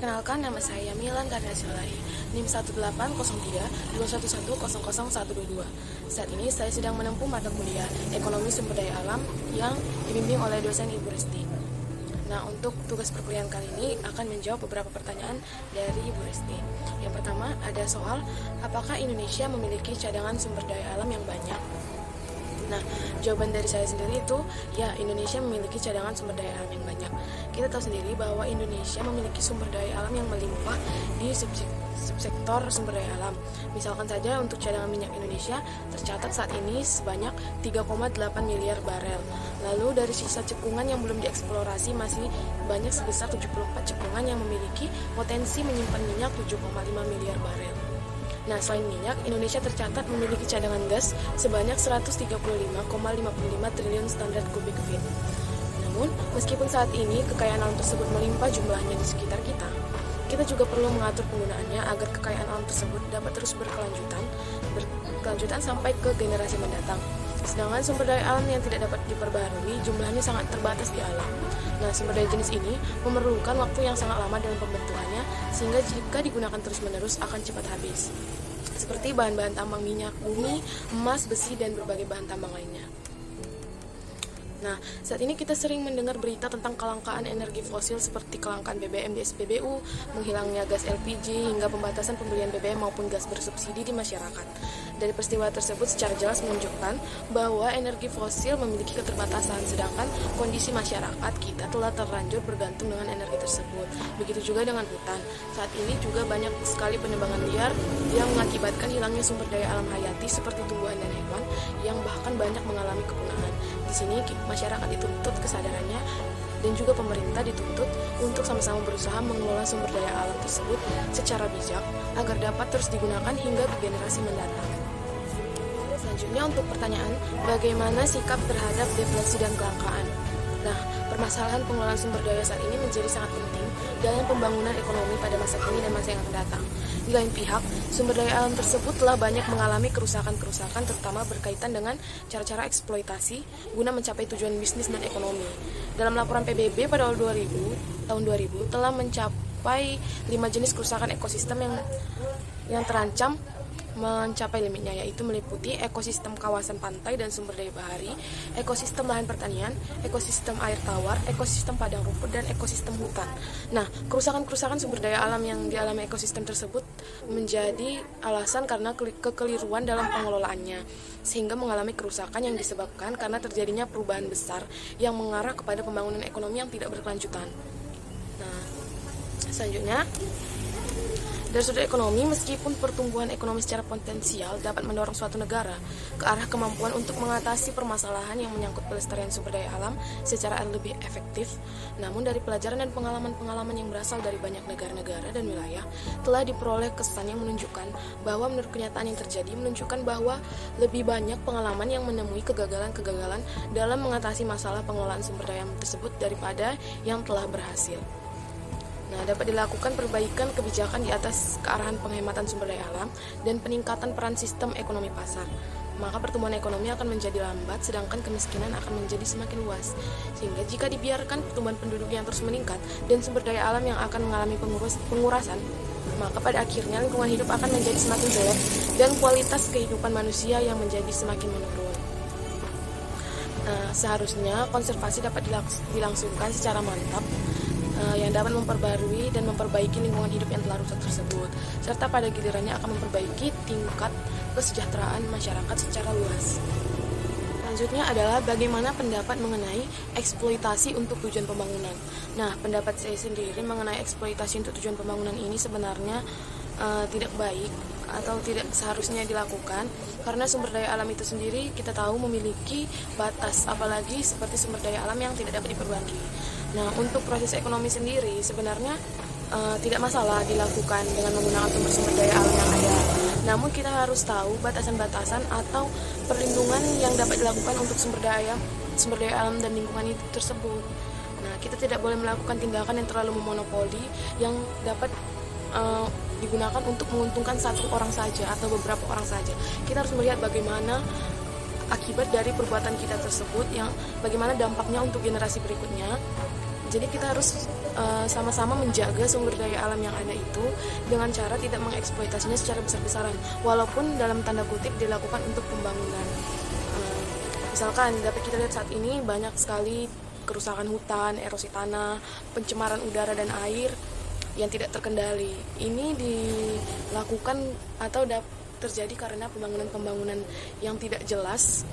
Perkenalkan, nama saya Milan Karnasiolahi, NIM 1803211100122. Saat ini saya sedang menempuh mata kuliah Ekonomi Sumber Daya Alam yang dibimbing oleh dosen Ibu Resti. Nah, untuk tugas perkuliahan kali ini akan menjawab beberapa pertanyaan dari Ibu Resti. Yang pertama ada soal, apakah Indonesia memiliki cadangan sumber daya alam yang banyak? Nah, jawaban dari saya sendiri itu, ya, Indonesia memiliki cadangan sumber daya alam yang banyak. Kita tahu sendiri bahwa Indonesia memiliki sumber daya alam yang melimpah di subsektor sumber daya alam. Misalkan saja untuk cadangan minyak Indonesia tercatat saat ini sebanyak 3,8 miliar barel. Lalu dari sisa cekungan yang belum dieksplorasi masih banyak sebesar 74 cekungan yang memiliki potensi menyimpan minyak 7,5 miliar barel. Nah, selain minyak, Indonesia tercatat memiliki cadangan gas sebanyak 135,55 triliun standar kubik feet. Namun, meskipun saat ini kekayaan alam tersebut melimpah jumlahnya di sekitar kita, kita juga perlu mengatur penggunaannya agar kekayaan alam tersebut dapat terus berkelanjutan sampai ke generasi mendatang. Sedangkan sumber daya alam yang tidak dapat diperbarui jumlahnya sangat terbatas di alam. Nah, sumber daya jenis ini memerlukan waktu yang sangat lama dalam pembentukannya, sehingga jika digunakan terus-menerus akan cepat habis. Seperti bahan-bahan tambang minyak bumi, emas, besi, dan berbagai bahan tambang lainnya. Nah, saat ini kita sering mendengar berita tentang kelangkaan energi fosil seperti kelangkaan BBM di SPBU, menghilangnya gas LPG, hingga pembatasan pembelian BBM maupun gas bersubsidi di masyarakat. Dari peristiwa tersebut secara jelas menunjukkan bahwa energi fosil memiliki keterbatasan, sedangkan kondisi masyarakat kita telah terlanjur bergantung dengan energi tersebut. Begitu juga dengan hutan. Saat ini juga banyak sekali penebangan liar yang mengakibatkan hilangnya sumber daya alam hayati seperti tumbuhan dan hewan yang bahkan banyak mengalami kepunahan. Di sini masyarakat dituntut kesadarannya dan juga pemerintah dituntut untuk sama-sama berusaha mengelola sumber daya alam tersebut secara bijak agar dapat terus digunakan hingga ke generasi mendatang. Selanjutnya untuk pertanyaan, bagaimana sikap terhadap deflasi dan kelangkaan? Nah, permasalahan pengelolaan sumber daya saat ini menjadi sangat penting dalam pembangunan ekonomi pada masa kini dan masa yang akan datang. Di lain pihak, sumber daya alam tersebut telah banyak mengalami kerusakan-kerusakan terutama berkaitan dengan cara-cara eksploitasi guna mencapai tujuan bisnis dan ekonomi. Dalam laporan PBB pada tahun 2000 telah mencapai 5 jenis kerusakan ekosistem yang terancam mencapai limitnya, yaitu meliputi ekosistem kawasan pantai dan sumber daya bahari, ekosistem lahan pertanian, ekosistem air tawar, ekosistem padang rumput, dan ekosistem hutan. Nah, kerusakan-kerusakan sumber daya alam yang dialami ekosistem tersebut menjadi alasan karena kekeliruan dalam pengelolaannya, sehingga mengalami kerusakan yang disebabkan karena terjadinya perubahan besar yang mengarah kepada pembangunan ekonomi yang tidak berkelanjutan. Nah, selanjutnya, dari sudut ekonomi, meskipun pertumbuhan ekonomi secara potensial dapat mendorong suatu negara ke arah kemampuan untuk mengatasi permasalahan yang menyangkut pelestarian sumber daya alam secara lebih efektif, namun dari pelajaran dan pengalaman-pengalaman yang berasal dari banyak negara-negara dan wilayah, telah diperoleh kesan yang menunjukkan bahwa menurut kenyataan yang terjadi menunjukkan bahwa lebih banyak pengalaman yang menemui kegagalan-kegagalan dalam mengatasi masalah pengelolaan sumber daya tersebut daripada yang telah berhasil. Nah, dapat dilakukan perbaikan kebijakan di atas kearahan penghematan sumber daya alam dan peningkatan peran sistem ekonomi pasar. Maka pertumbuhan ekonomi akan menjadi lambat, sedangkan kemiskinan akan menjadi semakin luas. Sehingga jika dibiarkan pertumbuhan penduduk yang terus meningkat dan sumber daya alam yang akan mengalami pengurasan, maka pada akhirnya lingkungan hidup akan menjadi semakin jelek dan kualitas kehidupan manusia yang menjadi semakin menurun. Nah, seharusnya konservasi dapat dilangsungkan secara mantap yang dapat memperbarui dan memperbaiki lingkungan hidup yang telah rusak tersebut, serta pada gilirannya akan memperbaiki tingkat kesejahteraan masyarakat secara luas. Selanjutnya adalah bagaimana pendapat mengenai eksploitasi untuk tujuan pembangunan. Nah, pendapat saya sendiri mengenai eksploitasi untuk tujuan pembangunan ini sebenarnya tidak baik atau tidak seharusnya dilakukan, karena sumber daya alam itu sendiri kita tahu memiliki batas, apalagi seperti sumber daya alam yang tidak dapat diperbarui. Nah, untuk proses ekonomi sendiri sebenarnya tidak masalah dilakukan dengan menggunakan sumber daya alam yang ada. Namun kita harus tahu batasan-batasan atau perlindungan yang dapat dilakukan untuk sumber daya alam dan lingkungan itu tersebut. Nah, kita tidak boleh melakukan tindakan yang terlalu memonopoli yang dapat digunakan untuk menguntungkan satu orang saja atau beberapa orang saja. Kita harus melihat bagaimana akibat dari perbuatan kita tersebut, yang bagaimana dampaknya untuk generasi berikutnya. Jadi kita harus sama-sama menjaga sumber daya alam yang ada itu dengan cara tidak mengeksploitasinya secara besar-besaran, walaupun dalam tanda kutip dilakukan untuk pembangunan. Misalkan dapat kita lihat saat ini banyak sekali kerusakan hutan, erosi tanah, pencemaran udara dan air yang tidak terkendali. Ini dilakukan atau terjadi karena pembangunan-pembangunan yang tidak jelas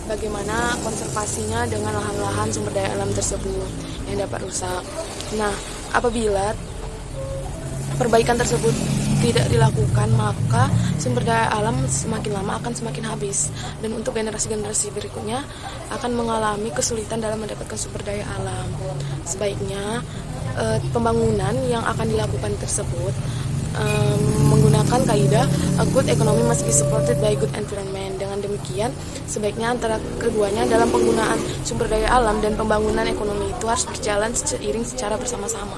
bagaimana konservasinya dengan lahan-lahan sumber daya alam tersebut yang dapat rusak. Nah, apabila perbaikan tersebut tidak dilakukan, maka sumber daya alam semakin lama akan semakin habis, dan untuk generasi-generasi berikutnya akan mengalami kesulitan dalam mendapatkan sumber daya alam. Sebaiknya pembangunan yang akan dilakukan tersebut menggunakan kaidah a good economy must be supported by good environment. Dengan demikian, sebaiknya antara keduanya dalam penggunaan sumber daya alam dan pembangunan ekonomi itu harus berjalan seiring secara bersama-sama.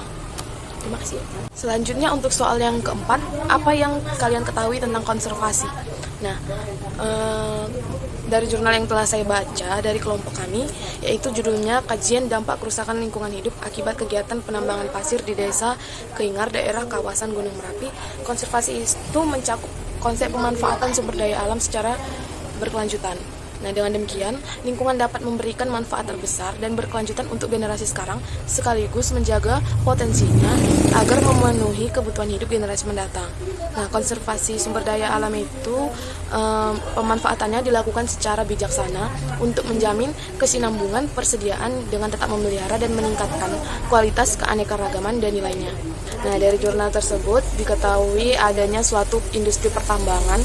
Terima kasih. Selanjutnya untuk soal yang keempat, apa yang kalian ketahui tentang konservasi? Nah, dari jurnal yang telah saya baca dari kelompok kami, yaitu judulnya Kajian Dampak Kerusakan Lingkungan Hidup Akibat Kegiatan Penambangan Pasir di Desa Keingar, Daerah Kawasan Gunung Merapi. Konservasi itu mencakup konsep pemanfaatan sumber daya alam secara berkelanjutan. Nah, dengan demikian, lingkungan dapat memberikan manfaat terbesar dan berkelanjutan untuk generasi sekarang, sekaligus menjaga potensinya agar memenuhi kebutuhan hidup generasi mendatang. Nah, konservasi sumber daya alam itu pemanfaatannya dilakukan secara bijaksana untuk menjamin kesinambungan persediaan dengan tetap memelihara dan meningkatkan kualitas keanekaragaman dan nilainya. Nah, dari jurnal tersebut diketahui adanya suatu industri pertambangan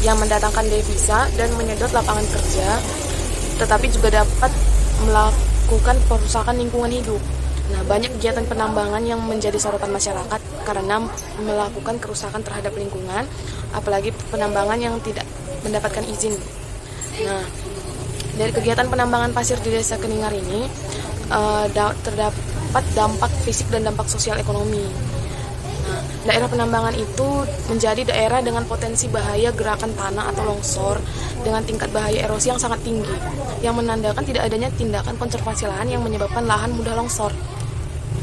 yang mendatangkan devisa dan menyedot lapangan kerja, tetapi juga dapat melakukan perusakan lingkungan hidup. Nah, banyak kegiatan penambangan yang menjadi sorotan masyarakat karena melakukan kerusakan terhadap lingkungan, apalagi penambangan yang tidak mendapatkan izin. Nah, dari kegiatan penambangan pasir di Desa Keingar ini terdapat dampak fisik dan dampak sosial ekonomi. Nah, daerah penambangan itu menjadi daerah dengan potensi bahaya gerakan tanah atau longsor dengan tingkat bahaya erosi yang sangat tinggi, yang menandakan tidak adanya tindakan konservasi lahan yang menyebabkan lahan mudah longsor.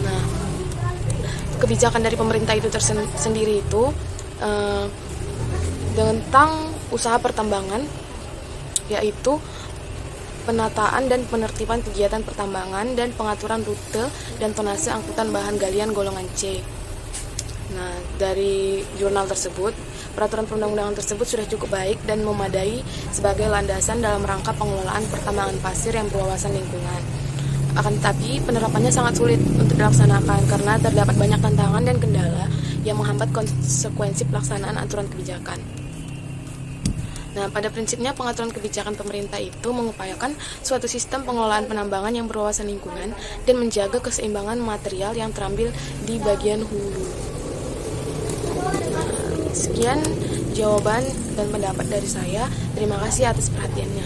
Nah, kebijakan dari pemerintah itu sendiri itu tentang usaha pertambangan, yaitu penataan dan penertiban kegiatan pertambangan dan pengaturan rute dan tonase angkutan bahan galian golongan C. Nah, dari jurnal tersebut, peraturan perundang-undangan tersebut sudah cukup baik dan memadai sebagai landasan dalam rangka pengelolaan pertambangan pasir yang berwawasan lingkungan. Akan tetapi, penerapannya sangat sulit untuk dilaksanakan karena terdapat banyak tantangan dan kendala yang menghambat konsekuensi pelaksanaan aturan kebijakan. Nah, pada prinsipnya pengaturan kebijakan pemerintah itu mengupayakan suatu sistem pengelolaan penambangan yang berwawasan lingkungan dan menjaga keseimbangan material yang terambil di bagian hulu. Sekian jawaban dan pendapat dari saya. Terima kasih atas perhatiannya.